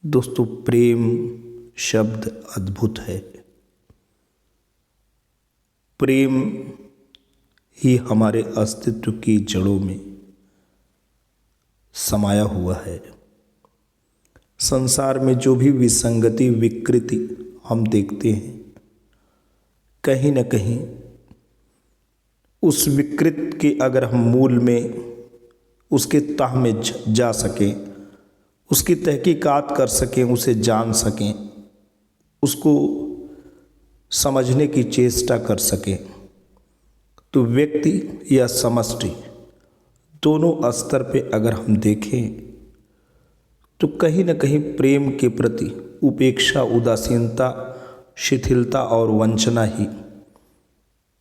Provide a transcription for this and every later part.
दोस्तों, प्रेम शब्द अद्भुत है। प्रेम ही हमारे अस्तित्व की जड़ों में समाया हुआ है। संसार में जो भी विसंगति विकृति हम देखते हैं, कहीं न कहीं उस विकृत के अगर हम मूल में उसके तह में जा सकें, उसकी तहकीकात कर सकें, उसे जान सकें, उसको समझने की चेष्टा कर सकें, तो व्यक्ति या समष्टि दोनों स्तर पे अगर हम देखें तो कहीं न कहीं प्रेम के प्रति उपेक्षा, उदासीनता, शिथिलता और वंचना ही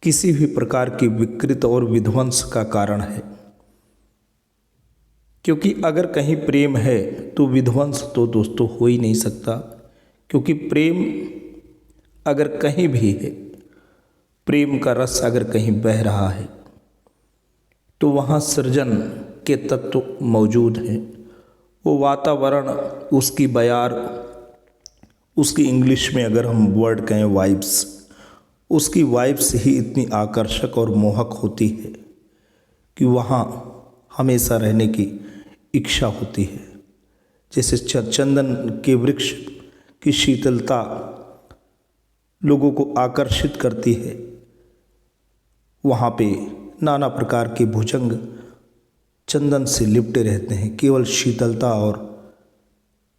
किसी भी प्रकार की विकृत और विध्वंस का कारण है। क्योंकि अगर कहीं प्रेम है तो विध्वंस तो दोस्तों हो ही नहीं सकता। क्योंकि प्रेम अगर कहीं भी है, प्रेम का रस अगर कहीं बह रहा है तो वहाँ सृजन के तत्व मौजूद हैं। वो वातावरण, उसकी बयार, उसकी इंग्लिश में अगर हम वर्ड कहें वाइब्स, उसकी वाइब्स ही इतनी आकर्षक और मोहक होती है कि वहाँ हमेशा रहने की इच्छा होती है। जैसे चंदन के वृक्ष की शीतलता लोगों को आकर्षित करती है, वहाँ पे नाना प्रकार के भुजंग चंदन से लिपटे रहते हैं। केवल शीतलता और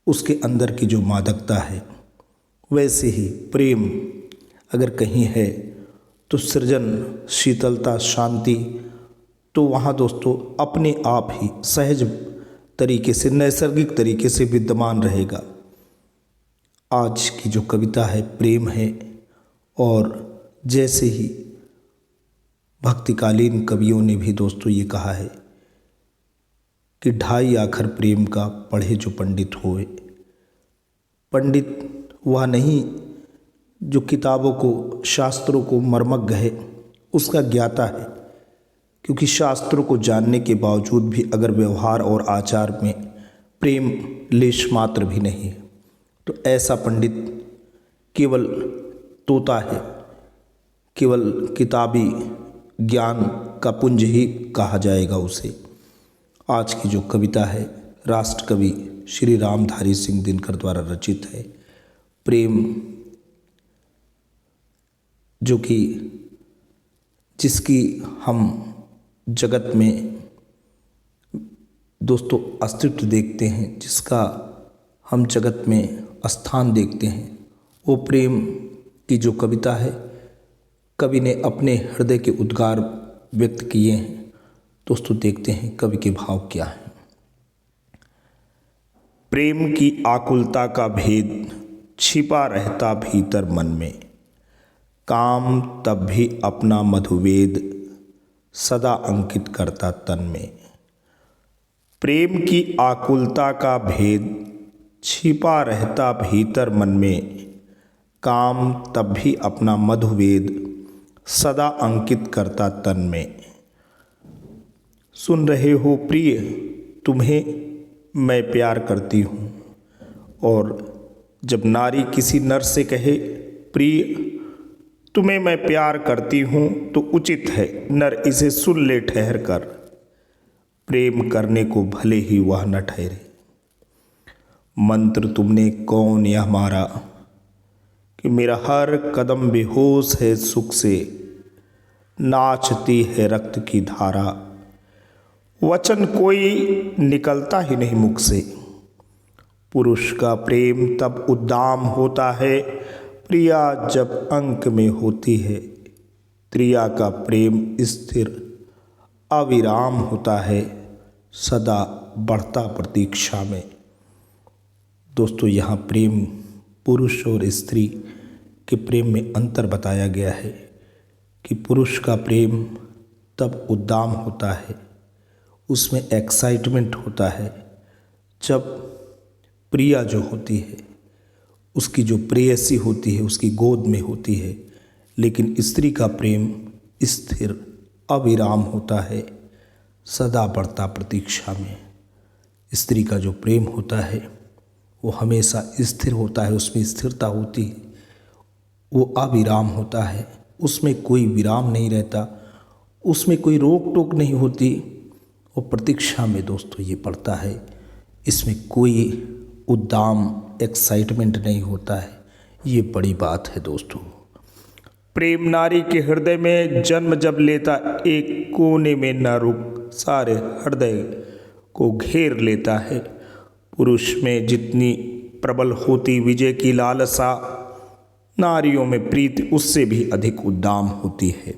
उसके अंदर की जो मादकता है, वैसे ही प्रेम अगर कहीं है तो सृजन, शीतलता, शांति तो वहाँ दोस्तों अपने आप ही सहज तरीके से, नैसर्गिक तरीके से विद्यमान रहेगा। आज की जो कविता है प्रेम है, और जैसे ही भक्तिकालीन कवियों ने भी दोस्तों ये कहा है कि ढाई आखर प्रेम का पढ़े जो पंडित होए। पंडित वह नहीं जो किताबों को, शास्त्रों को मर्मज्ञ है, उसका ज्ञाता है। क्योंकि शास्त्रों को जानने के बावजूद भी अगर व्यवहार और आचार में प्रेम लेश मात्र भी नहीं है तो ऐसा पंडित केवल तोता है, केवल किताबी ज्ञान का पुंज ही कहा जाएगा उसे। आज की जो कविता है राष्ट्र कवि श्री रामधारी सिंह दिनकर द्वारा रचित है, प्रेम, जो कि जिसकी हम जगत में दोस्तों अस्तित्व देखते हैं, जिसका हम जगत में स्थान देखते हैं, वो प्रेम की जो कविता है, कवि ने अपने हृदय के उद्गार व्यक्त किए हैं। दोस्तों देखते हैं कवि के भाव क्या हैं। प्रेम की आकुलता का भेद छिपा रहता भीतर मन में, काम तब भी अपना मधुवेद सदा अंकित करता तन में। प्रेम की आकुलता का भेद छिपा रहता भीतर मन में, काम तब भी अपना मधुवेद सदा अंकित करता तन में। सुन रहे हो प्रिय, तुम्हें मैं प्यार करती हूँ। और जब नारी किसी नर से कहे प्रिय तुम्हें मैं प्यार करती हूँ, तो उचित है नर इसे सुन ले ठहर कर, प्रेम करने को भले ही वह न ठहरे। मंत्र तुमने कौन यह मारा कि मेरा हर कदम बेहोश है सुख से, नाचती है रक्त की धारा, वचन कोई निकलता ही नहीं मुख से। पुरुष का प्रेम तब उद्दाम होता है, प्रिया जब अंक में होती है। प्रिया का प्रेम स्थिर अविराम होता है, सदा बढ़ता प्रतीक्षा में। दोस्तों यहाँ प्रेम पुरुष और स्त्री के प्रेम में अंतर बताया गया है कि पुरुष का प्रेम तब उद्दाम होता है, उसमें एक्साइटमेंट होता है जब प्रिया जो होती है, उसकी जो प्रेयसी होती है, उसकी गोद में होती है। लेकिन स्त्री का प्रेम स्थिर अविराम होता है, सदा बढ़ता प्रतीक्षा में। स्त्री का जो प्रेम होता है वो हमेशा स्थिर होता है, उसमें स्थिरता होती है, वो अविराम होता है, उसमें कोई विराम नहीं रहता, उसमें कोई रोक टोक नहीं होती। वो प्रतीक्षा में दोस्तों ये पड़ता है, इसमें कोई उद्दाम एक्साइटमेंट नहीं होता है। ये बड़ी बात है दोस्तों। प्रेम नारी के हृदय में जन्म जब लेता, एक कोने में न रुक सारे हृदय को घेर लेता है। पुरुष में जितनी प्रबल होती विजय की लालसा, नारियों में प्रीति उससे भी अधिक उद्दाम होती है।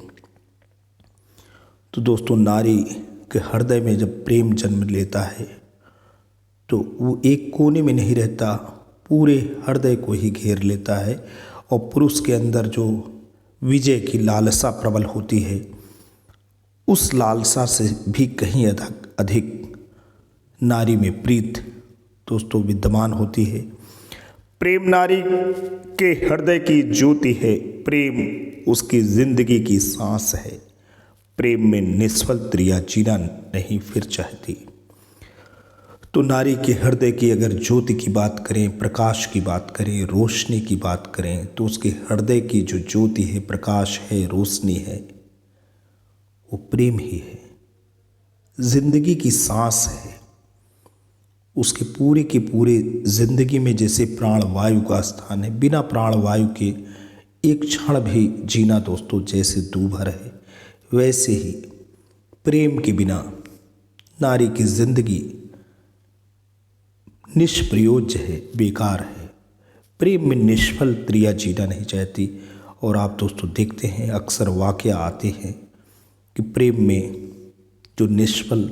तो दोस्तों, नारी के हृदय में जब प्रेम जन्म लेता है तो वो एक कोने में नहीं रहता, पूरे हृदय को ही घेर लेता है। और पुरुष के अंदर जो विजय की लालसा प्रबल होती है, उस लालसा से भी कहीं अधिक नारी में प्रीत दोस्तों विद्यमान होती है। प्रेम नारी के हृदय की ज्योति है, प्रेम उसकी जिंदगी की सांस है। प्रेम में निष्फल त्रिया जीना नहीं फिर चाहती। तो नारी के हृदय की अगर ज्योति की बात करें, प्रकाश की बात करें, रोशनी की बात करें, तो उसके हृदय की जो ज्योति है, प्रकाश है, रोशनी है, वो प्रेम ही है, जिंदगी की सांस है। उसके पूरे की पूरे जिंदगी में जैसे प्राण वायु का स्थान है, बिना प्राण वायु के एक क्षण भी जीना दोस्तों जैसे दूभर है, वैसे ही प्रेम के बिना नारी की जिंदगी निष्प्रयोज्य है, बेकार है। प्रेम में निष्फल त्रिया जीना नहीं चाहती। और आप दोस्तों देखते हैं, अक्सर वाकया आते हैं कि प्रेम में जो निष्फल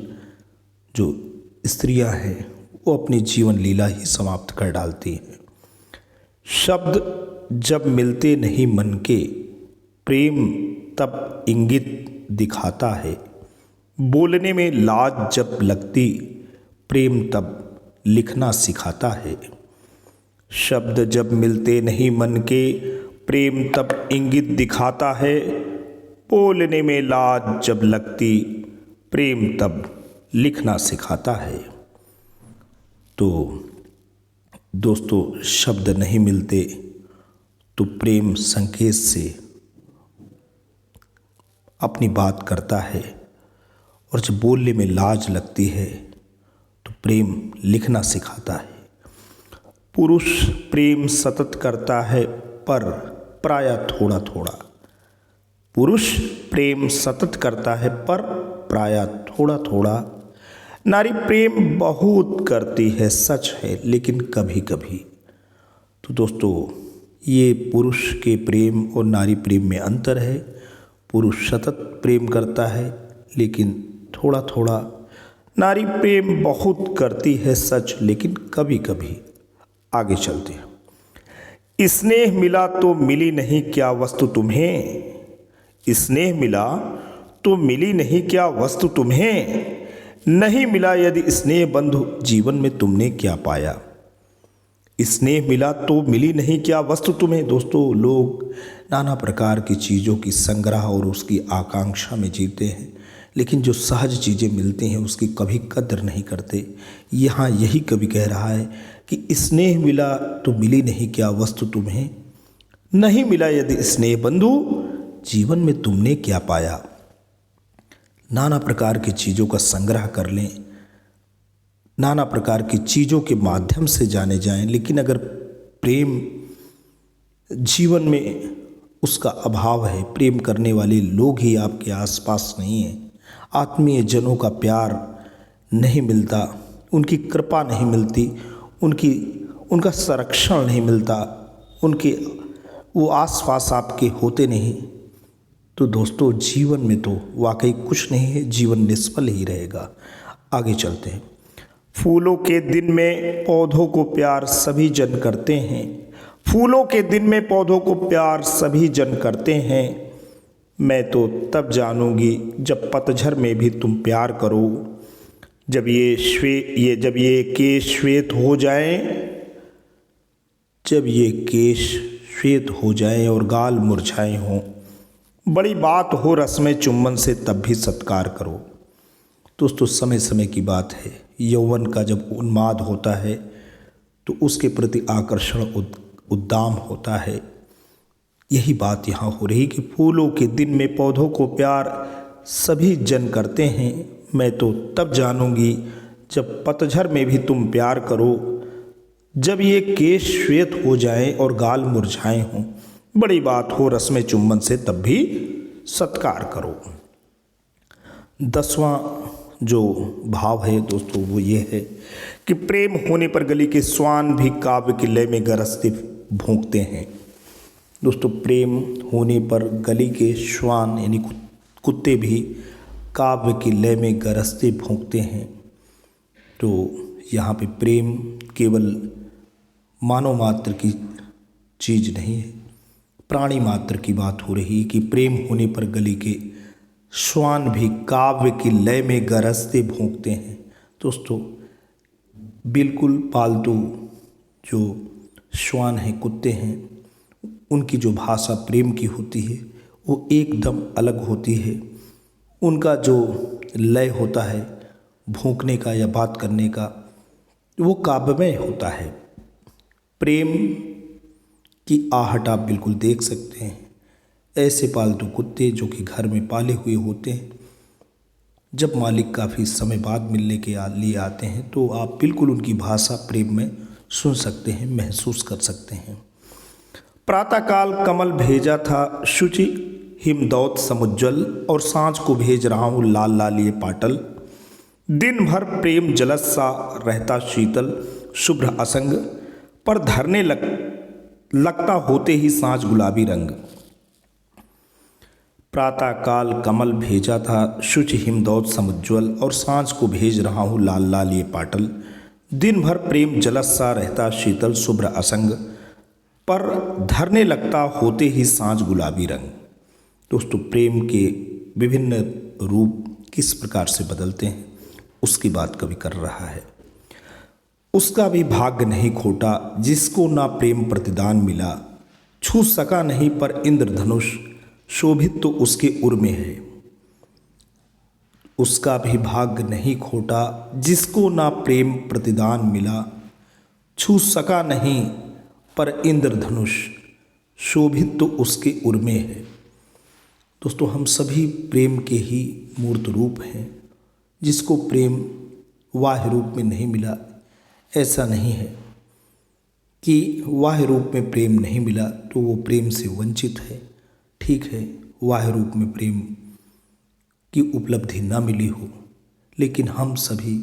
जो स्त्रियां हैं, वो अपनी जीवन लीला ही समाप्त कर डालती हैं। शब्द जब मिलते नहीं मन के, प्रेम तब इंगित दिखाता है। बोलने में लाज जब लगती, प्रेम तब लिखना सिखाता है। शब्द जब मिलते नहीं मन के, प्रेम तब इंगित दिखाता है। बोलने में लाज जब लगती, प्रेम तब लिखना सिखाता है। तो दोस्तों, शब्द नहीं मिलते तो प्रेम संकेत से अपनी बात करता है, और जब बोलने में लाज लगती है तो प्रेम लिखना सिखाता है। पुरुष प्रेम सतत करता है, पर प्रायः थोड़ा थोड़ा। पुरुष प्रेम सतत करता है, पर प्रायः थोड़ा थोड़ा। नारी प्रेम बहुत करती है, सच है, लेकिन कभी कभी। तो दोस्तों, ये पुरुष के प्रेम और नारी प्रेम में अंतर है। पुरुष सतत प्रेम करता है, लेकिन थोड़ा थोड़ा। नारी प्रेम बहुत करती है, सच, लेकिन कभी कभी। आगे चलते हैं। स्नेह मिला तो मिली नहीं क्या वस्तु तुम्हें। स्नेह मिला तो मिली नहीं क्या वस्तु तुम्हें। नहीं मिला यदि स्नेह बंधु, जीवन में तुमने क्या पाया। स्नेह मिला तो मिली नहीं क्या वस्तु तुम्हें। दोस्तों, लोग नाना प्रकार की चीज़ों की संग्रह और उसकी आकांक्षा में जीते हैं, लेकिन जो सहज चीज़ें मिलती हैं उसकी कभी कदर नहीं करते। यहाँ यही कवि कह रहा है कि स्नेह मिला तो मिली नहीं क्या वस्तु तुम्हें। नहीं मिला यदि स्नेह बंधु, जीवन में तुमने क्या पाया। नाना प्रकार की चीज़ों का संग्रह कर लें, नाना प्रकार की चीज़ों के माध्यम से जाने जाएं, लेकिन अगर प्रेम जीवन में उसका अभाव है, प्रेम करने वाले लोग ही आपके आसपास नहीं हैं, आत्मीय जनों का प्यार नहीं मिलता, उनकी कृपा नहीं मिलती, उनका संरक्षण नहीं मिलता, वो आसपास आपके होते नहीं, तो दोस्तों जीवन में तो वाकई कुछ नहीं है, जीवन निष्फल ही रहेगा। आगे चलते हैं। फूलों के दिन में पौधों को प्यार सभी जन करते हैं। फूलों के दिन में पौधों को प्यार सभी जन करते हैं। मैं तो तब जानूंगी जब पतझड़ में भी तुम प्यार करो। जब ये केश श्वेत हो जाएं, जब ये केश श्वेत हो जाएं और गाल मुरझाए हों, बड़ी बात हो रस्में चुम्बन से तब भी सत्कार करो। दोस्तों, समय समय की बात है। यौवन का जब उन्माद होता है तो उसके प्रति आकर्षण उद्दाम होता है। यही बात यहाँ हो रही कि फूलों के दिन में पौधों को प्यार सभी जन करते हैं। मैं तो तब जानूंगी जब पतझड़ में भी तुम प्यार करो, जब ये केश श्वेत हो जाएं और गाल मुरझाए हों। बड़ी बात हो रस्म चुंबन से तब भी सत्कार करो। 10वां जो भाव है दोस्तों वो ये है कि प्रेम होने पर गली के श्वान भी काव्य की लय में गरजते भौंकते हैं। दोस्तों प्रेम होने पर गली के श्वान यानी कुत्ते भी काव्य की लय में गरजते भौंकते हैं। तो यहाँ पे प्रेम केवल मानव मात्र की चीज़ नहीं है, प्राणी मात्र की बात हो रही है कि प्रेम होने पर गली के श्वान भी काव्य की लय में गरजते भौंकते हैं। दोस्तों बिल्कुल पालतू जो श्वान हैं, कुत्ते हैं, उनकी जो भाषा प्रेम की होती है वो एकदम अलग होती है। उनका जो लय होता है भौंकने का या बात करने का वो काव्यमय होता है। प्रेम की आहट आप बिल्कुल देख सकते हैं। ऐसे पालतू कुत्ते जो कि घर में पाले हुए होते हैं, जब मालिक काफ़ी समय बाद मिलने के लिए आते हैं तो आप बिल्कुल उनकी भाषा प्रेम में सुन सकते हैं, महसूस कर सकते हैं। प्रातःकाल कमल भेजा था शुचि हिमदौत समुज्ज्वल, और सांझ को भेज रहा हूँ लाल लाल ये पाटल। दिन भर प्रेम जलस सा रहता शीतल, शुभ्र असंग, पर धरने लगता होते ही सांझ गुलाबी रंग। प्रातःकाल कमल भेजा था शुचि हिमदौत समुज्ज्वल, और सांझ को भेज रहा हूँ लाल लाल ये पाटल। दिन भर प्रेम जलस सा रहता शीतल, शुभ्र असंग, पर धरने लगता होते ही सांझ गुलाबी रंग। दोस्तों प्रेम के विभिन्न रूप किस प्रकार से बदलते हैं उसकी बात कवि कर रहा है। उसका भी भाग्य नहीं खोटा जिसको ना प्रेम प्रतिदान मिला, छू सका नहीं पर इंद्रधनुष, शोभित तो उसके उर में है। उसका भी भाग्य नहीं खोटा जिसको ना प्रेम प्रतिदान मिला, छू सका नहीं पर इंद्रधनुष, शोभित तो उसके उर में है। दोस्तों हम सभी प्रेम के ही मूर्त रूप हैं। जिसको प्रेम वाह्य रूप में नहीं मिला, ऐसा नहीं है कि वाह्य रूप में प्रेम नहीं मिला तो वो प्रेम से वंचित है। ठीक है, वाह्य रूप में प्रेम की उपलब्धि ना मिली हो, लेकिन हम सभी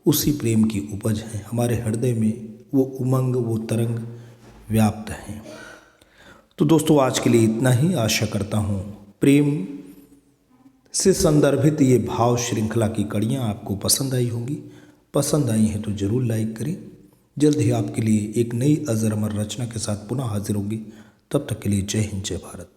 उसी प्रेम की उपज हैं। हमारे हृदय में वो उमंग, वो तरंग व्याप्त हैं। तो दोस्तों आज के लिए इतना ही। आशा करता हूँ प्रेम से संदर्भित ये भाव श्रृंखला की कड़ियाँ आपको पसंद आई होंगी। पसंद आई हैं तो ज़रूर लाइक करें। जल्द ही आपके लिए एक नई अजर अमर रचना के साथ पुनः हाजिर होंगी। तब तक के लिए जय हिंद, जय भारत।